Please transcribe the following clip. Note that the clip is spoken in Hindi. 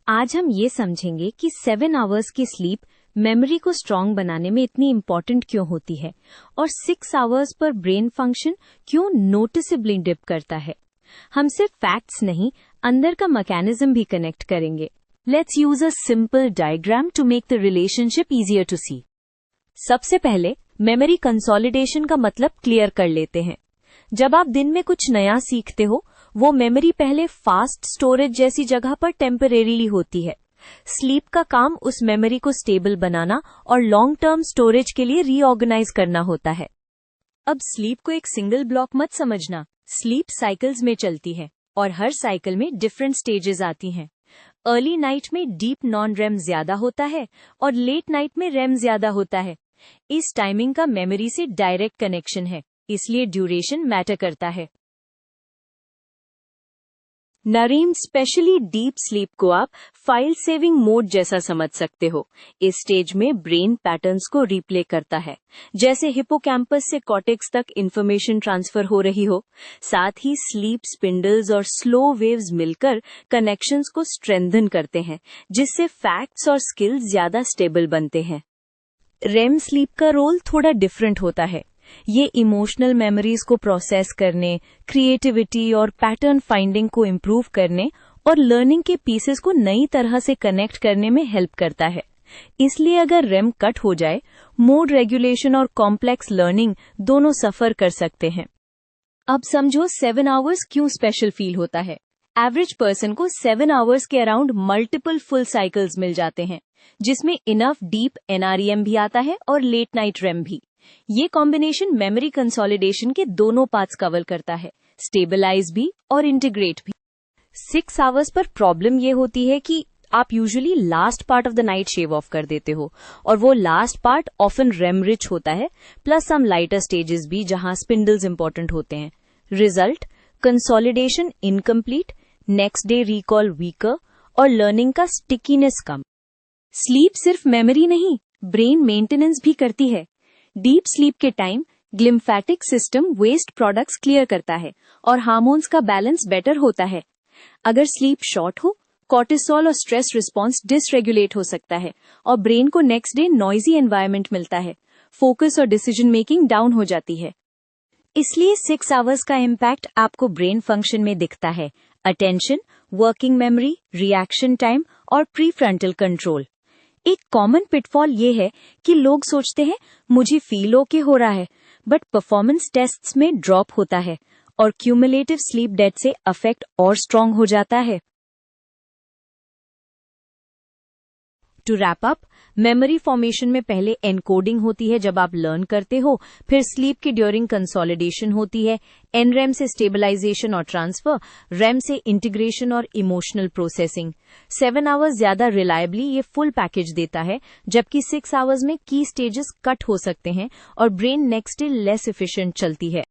आज हम ये समझेंगे कि 7 आवर्स की स्लीप मेमोरी को स्ट्रांग बनाने में इतनी इम्पोर्टेंट क्यों होती है और 6 आवर्स पर ब्रेन फंक्शन क्यों नोटिसेबली डिप करता है। हम सिर्फ फैक्ट्स नहीं, अंदर का मैकेनिज्म भी कनेक्ट करेंगे। Let's use a simple diagram to make the relationship easier to see. सबसे पहले मेमोरी कंसोलिडेशन का मतलब क्लियर कर लेते हैं। जब आप दिन में कुछ नया सीखते हो, वो मेमोरी पहले फास्ट स्टोरेज जैसी जगह पर टेम्परेरीली होती है। स्लीप का काम उस मेमोरी को स्टेबल बनाना और लॉन्ग टर्म स्टोरेज के लिए रीऑर्गेनाइज करना होता है। अब स्लीप को एक सिंगल ब्लॉक मत समझना। स्लीप साइकिल्स में चलती है और हर साइकिल में डिफरेंट स्टेजेस आती हैं। अर्ली नाइट में डीप नॉन रेम ज्यादा होता है और लेट नाइट में रेम ज्यादा होता है। इस टाइमिंग का मेमोरी से डायरेक्ट कनेक्शन है, इसलिए ड्यूरेशन मैटर करता है। नरीम, स्पेशली डीप स्लीप को आप फाइल सेविंग मोड जैसा समझ सकते हो। इस स्टेज में ब्रेन पैटर्न्स को रिप्ले करता है, जैसे हिपोकैम्पस से कॉर्टेक्स तक इंफॉर्मेशन ट्रांसफर हो रही हो। साथ ही स्लीप स्पिंडल्स और स्लो वेव्स मिलकर कनेक्शंस को स्ट्रेंथन करते हैं, जिससे फैक्ट्स और स्किल्स ज्यादा स्टेबल बनते हैं। रेम स्लीप का रोल थोड़ा डिफरेंट होता है। ये इमोशनल मेमोरीज को प्रोसेस करने, क्रिएटिविटी और पैटर्न फाइंडिंग को इम्प्रूव करने और लर्निंग के पीसेस को नई तरह से कनेक्ट करने में हेल्प करता है। इसलिए अगर रेम कट हो जाए, मूड रेगुलेशन और कॉम्प्लेक्स लर्निंग दोनों सफर कर सकते हैं। अब समझो 7 आवर्स क्यों स्पेशल फील होता है। एवरेज पर्सन को 7 आवर्स के अराउंड मल्टीपल फुल साइकिल्स मिल जाते हैं, जिसमें इनफ डीप एनआरईएम भी आता है और लेट नाइट रेम भी। ये कॉम्बिनेशन मेमोरी कंसोलिडेशन के दोनों पार्ट्स कवर करता है, स्टेबलाइज भी और इंटीग्रेट भी। 6 आवर्स पर प्रॉब्लम ये होती है कि आप usually last part of the night shave off कर देते हो, और वो last part often REM rich होता है, प्लस सम लाइटर स्टेजेस भी जहां स्पिंडल्स इंपॉर्टेंट होते हैं। Result, consolidation incomplete, next day recall weaker और लर्निंग का स्टिकीनेस कम। स्लीप सिर्फ मेमोरी नहीं, ब्रेन मेंटेनेंस भी करती है। डीप स्लीप के time glymphatic system waste products clear करता है और हार्मोन्स का बैलेंस बेटर होता है। अगर स्लीप शॉर्ट हो, कॉर्टिसोल और स्ट्रेस रिस्पॉन्स डिसरेगुलेट हो सकता है और ब्रेन को नेक्स्ट डे नॉइजी एनवायरनमेंट मिलता है। फोकस और डिसीजन मेकिंग डाउन हो जाती है। इसलिए 6 आवर्स का इम्पैक्ट आपको ब्रेन फंक्शन में दिखता है: attention, working memory, reaction time और प्रीफ्रंटल कंट्रोल। एक कॉमन पिटफॉल ये है कि लोग सोचते हैं मुझे फील ओके हो रहा है, बट परफॉर्मेंस टेस्ट्स में ड्रॉप होता है और क्यूमुलेटिव स्लीप डेट से अफेक्ट और स्ट्रांग हो जाता है। To wrap up, memory formation में पहले एनकोडिंग होती है जब आप लर्न करते हो, फिर स्लीप की ड्यूरिंग कंसोलिडेशन होती है, एनरेम से स्टेबलाइजेशन और ट्रांसफर, रेम से इंटीग्रेशन और इमोशनल प्रोसेसिंग। 7 आवर्स ज्यादा रिलायबली ये फुल पैकेज देता है, जबकि 6 आवर्स में की स्टेजेस कट हो सकते हैं और brain next day less efficient चलती है।